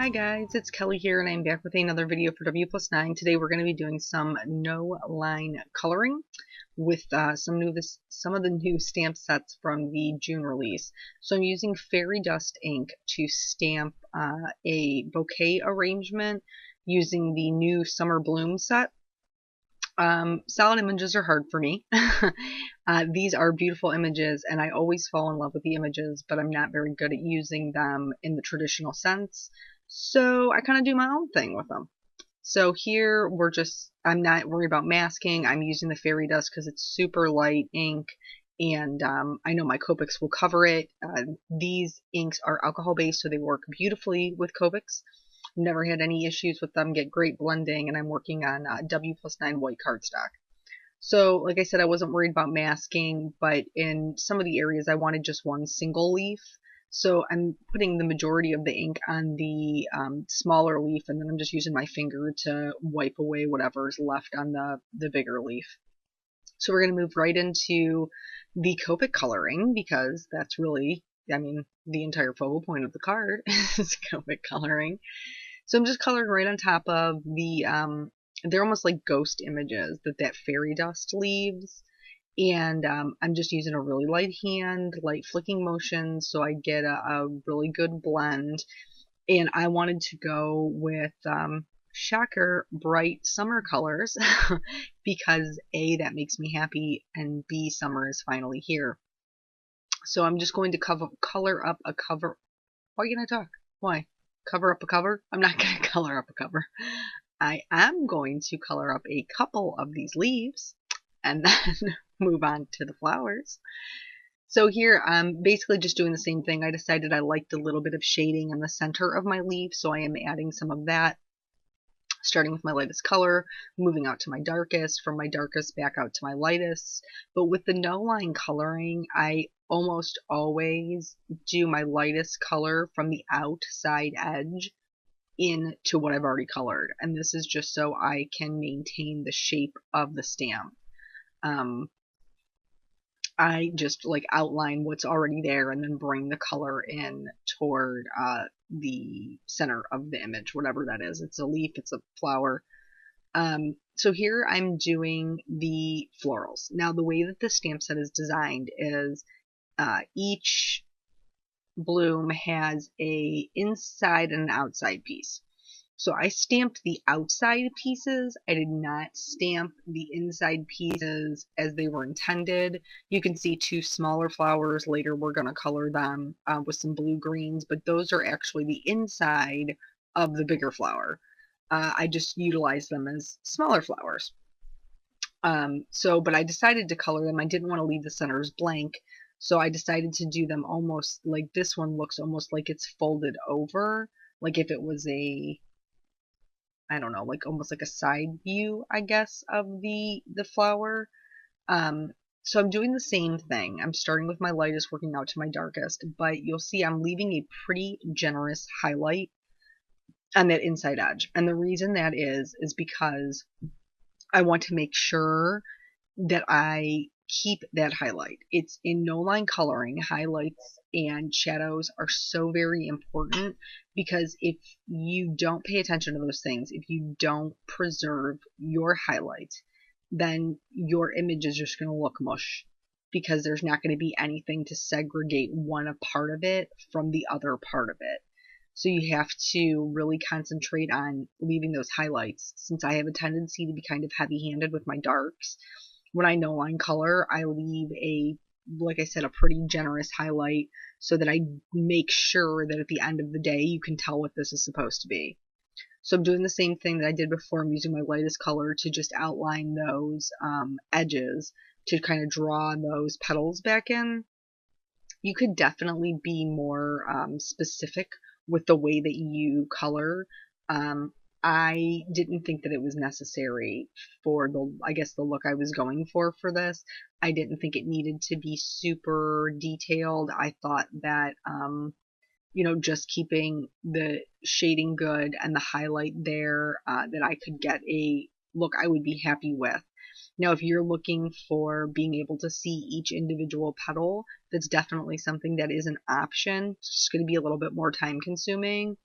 Hi guys, it's Kelly here and I'm back with another video for W+9. Today we're going to be doing some no line coloring with some of the new stamp sets from the June release. So I'm using fairy dust ink to stamp a bouquet arrangement using the new Summer Bloom set. Solid images are hard for me. These are beautiful images and I always fall in love with the images, but I'm not very good at using them in the traditional sense. So I kind of do my own thing with them. So here I'm not worried about masking. I'm using the fairy dust because it's super light ink and I know my Copics will cover it. These inks are alcohol based, so they work beautifully with Copics. Never had any issues with them, get great blending, and I'm working on W+9 white cardstock. So like I said, I wasn't worried about masking, but in some of the areas I wanted just one single leaf. So I'm putting the majority of the ink on the smaller leaf, and then I'm just using my finger to wipe away whatever's left on the bigger leaf. So we're going to move right into the Copic coloring because that's really, the entire focal point of the card is Copic coloring. So I'm just coloring right on top of the, they're almost like ghost images that fairy dust leaves. And I'm just using a really light hand, light flicking motion, so I get a really good blend. And I wanted to go with, shocker, bright summer colors because A, that makes me happy, and B, summer is finally here. So I'm just going to color up a cover. Why can't I talk? Why? Cover up a cover? I'm not going to color up a cover. I am going to color up a couple of these leaves and then move on to the flowers. So here I'm basically just doing the same thing. I decided I liked a little bit of shading in the center of my leaf, so I am adding some of that. Starting with my lightest color, moving out to my darkest, from my darkest back out to my lightest. But with the no line coloring, I almost always do my lightest color from the outside edge into what I've already colored. And this is just so I can maintain the shape of the stamp. I just like outline what's already there and then bring the color in toward the center of the image, whatever that is. It's a leaf, it's a flower. So here I'm doing the florals. Now the way that this stamp set is designed is each bloom has a inside and an outside piece. So I stamped the outside pieces. I did not stamp the inside pieces as they were intended. You can see two smaller flowers. Later we're going to color them with some blue greens, but those are actually the inside of the bigger flower. I just utilized them as smaller flowers. But I decided to color them. I didn't want to leave the centers blank, so I decided to do them almost like this one looks almost like it's folded over, like if it was I don't know, like almost like a side view, I guess, of the flower. So I'm doing the same thing. I'm starting with my lightest, working out to my darkest, but you'll see I'm leaving a pretty generous highlight on that inside edge. And the reason that is because I want to make sure that I keep that highlight. It's in no line coloring. Highlights and shadows are so very important because if you don't pay attention to those things, if you don't preserve your highlight, then your image is just going to look mush because there's not going to be anything to segregate one part of it from the other part of it. So you have to really concentrate on leaving those highlights. Since I have a tendency to be kind of heavy-handed with my darks, when I no line color, I leave like I said, a pretty generous highlight so that I make sure that at the end of the day, you can tell what this is supposed to be. So I'm doing the same thing that I did before. I'm using my lightest color to just outline those edges to kind of draw those petals back in. You could definitely be more specific with the way that you color. I didn't think that it was necessary for the look I was going for this. I didn't think it needed to be super detailed. I thought that, just keeping the shading good and the highlight there, that I could get a look I would be happy with. Now, if you're looking for being able to see each individual petal, that's definitely something that is an option. It's just going to be a little bit more time consuming.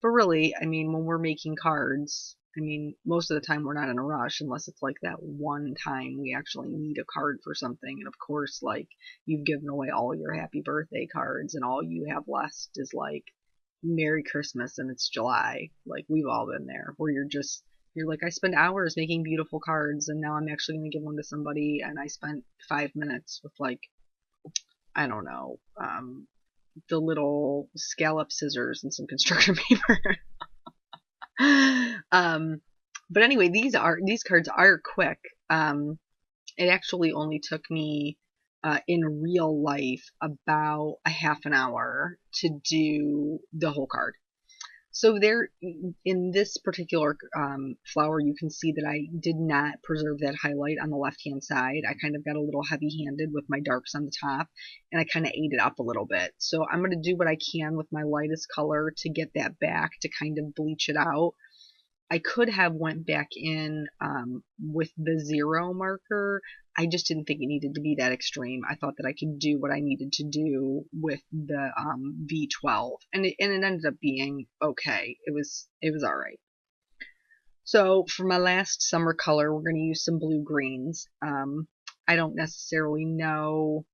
But really, I mean, when we're making cards, I mean, most of the time we're not in a rush unless it's like that one time we actually need a card for something. And of course, like, you've given away all your happy birthday cards and all you have left is like Merry Christmas and it's July. Like, we've all been there where you're like, I spend hours making beautiful cards and now I'm actually going to give one to somebody and I spent 5 minutes with, like, I don't know, the little scallop scissors and some construction paper. But anyway, these cards are quick. It actually only took me in real life about a half an hour to do the whole card. So there, in this particular flower, you can see that I did not preserve that highlight on the left-hand side. I kind of got a little heavy-handed with my darks on the top, and I kind of ate it up a little bit. So I'm going to do what I can with my lightest color to get that back, to kind of bleach it out. I could have went back in with the 0 marker. I just didn't think it needed to be that extreme. I thought that I could do what I needed to do with the V12, and it ended up being okay. It was all right. So for my last summer color, we're going to use some blue greens. I don't necessarily know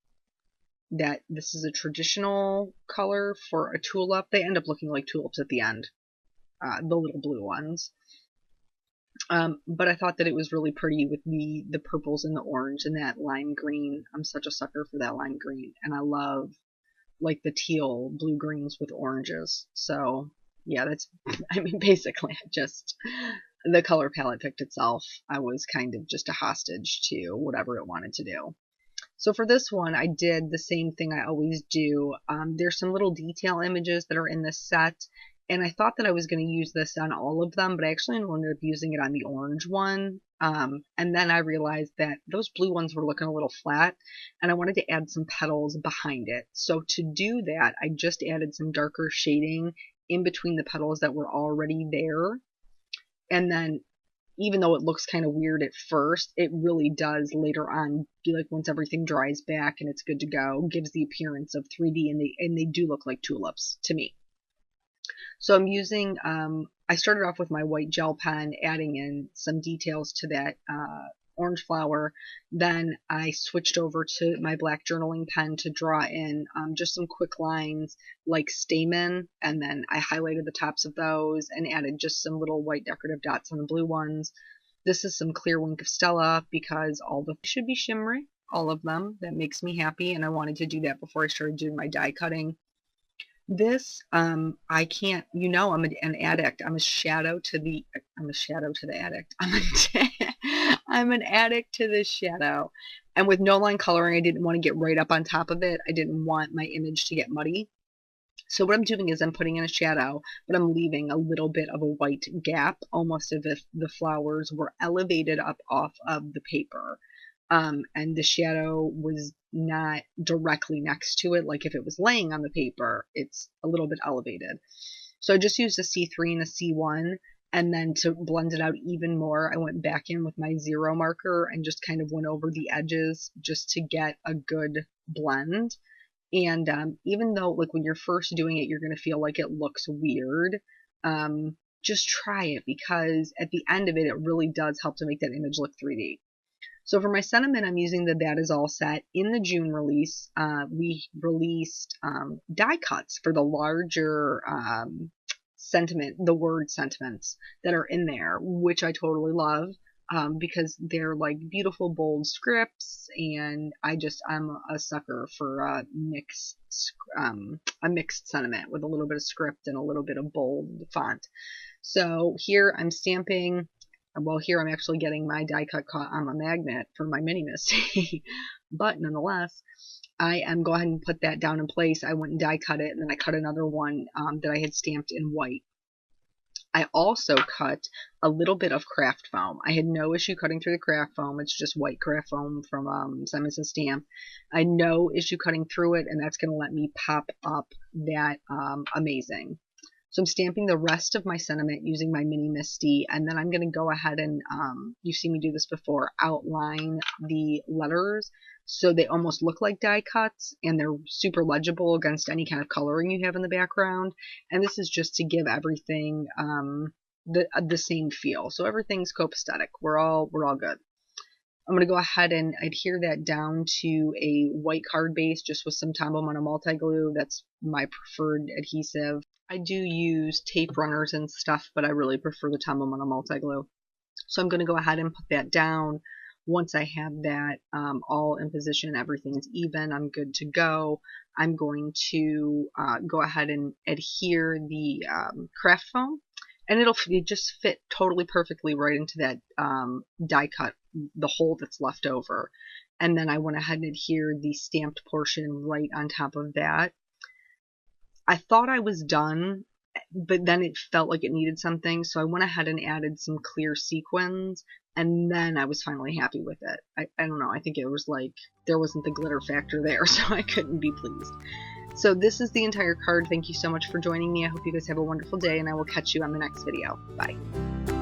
that this is a traditional color for a tulip. They end up looking like tulips at the end, the little blue ones. But I thought that it was really pretty with the purples and the orange and that lime green. I'm such a sucker for that lime green, and I love, like, the teal blue greens with oranges. So yeah, that's, I mean, basically just the color palette picked itself. I was kind of just a hostage to whatever it wanted to do. So for this one, I did the same thing I always do. There's some little detail images that are in this set, and I thought that I was going to use this on all of them, but I actually ended up using it on the orange one. And then I realized that those blue ones were looking a little flat, and I wanted to add some petals behind it. So to do that, I just added some darker shading in between the petals that were already there. And then, even though it looks kind of weird at first, it really does later on, like, once everything dries back and it's good to go, gives the appearance of 3D, and they do look like tulips to me. So I'm using, I started off with my white gel pen, adding in some details to that orange flower. Then I switched over to my black journaling pen to draw in just some quick lines like stamen, and then I highlighted the tops of those and added just some little white decorative dots on the blue ones. This is some clear wink of Stella because all the should be shimmery, all of them. That makes me happy, and I wanted to do that before I started doing my die cutting. This, I can't, I'm an addict. I'm a shadow to the addict. I'm an addict to this shadow. And with no line coloring, I didn't want to get right up on top of it. I didn't want my image to get muddy. So what I'm doing is I'm putting in a shadow, but I'm leaving a little bit of a white gap, almost as if the flowers were elevated up off of the paper. And the shadow was not directly next to it. Like if it was laying on the paper, it's a little bit elevated. So I just used a C3 and a C1, and then to blend it out even more, I went back in with my 0 marker and just kind of went over the edges just to get a good blend. And even though, like, when you're first doing it, you're going to feel like it looks weird, just try it, because at the end of it, it really does help to make that image look 3D. So for my sentiment, I'm using the That Is All set. In the June release, we released die cuts for the larger sentiment, the word sentiments that are in there, which I totally love because they're like beautiful, bold scripts, and I'm a sucker for a mixed sentiment with a little bit of script and a little bit of bold font. So here I'm stamping. Well, here I'm actually getting my die cut caught on my magnet for my mini MISTI, but nonetheless, I am going ahead and put that down in place. I went and die cut it, and then I cut another one that I had stamped in white. I also cut a little bit of craft foam. I had no issue cutting through the craft foam. It's just white craft foam from Simon Says Stamp. I had no issue cutting through it, and that's going to let me pop up that amazing. So I'm stamping the rest of my sentiment using my mini Misty, and then I'm going to go ahead and, you've seen me do this before, outline the letters so they almost look like die cuts, and they're super legible against any kind of coloring you have in the background. And this is just to give everything the same feel. So everything's copacetic. We're all good. I'm going to go ahead and adhere that down to a white card base just with some Tombow Mono multi glue. That's my preferred adhesive. I do use tape runners and stuff, but I really prefer the Tombow Mono multi glue. So I'm going to go ahead and put that down. Once I have that all in position, everything's even, I'm good to go. I'm going to go ahead and adhere the craft foam, and it'll just fit totally perfectly right into that die cut, the hole that's left over. And then I went ahead and adhered the stamped portion right on top of that. I thought I was done, but then it felt like it needed something, so I went ahead and added some clear sequins, and then I was finally happy with it. I don't know, I think it was like there wasn't the glitter factor there, so I couldn't be pleased. So this is the entire card. Thank you so much for joining me. I hope you guys have a wonderful day, and I will catch you on the next video. Bye.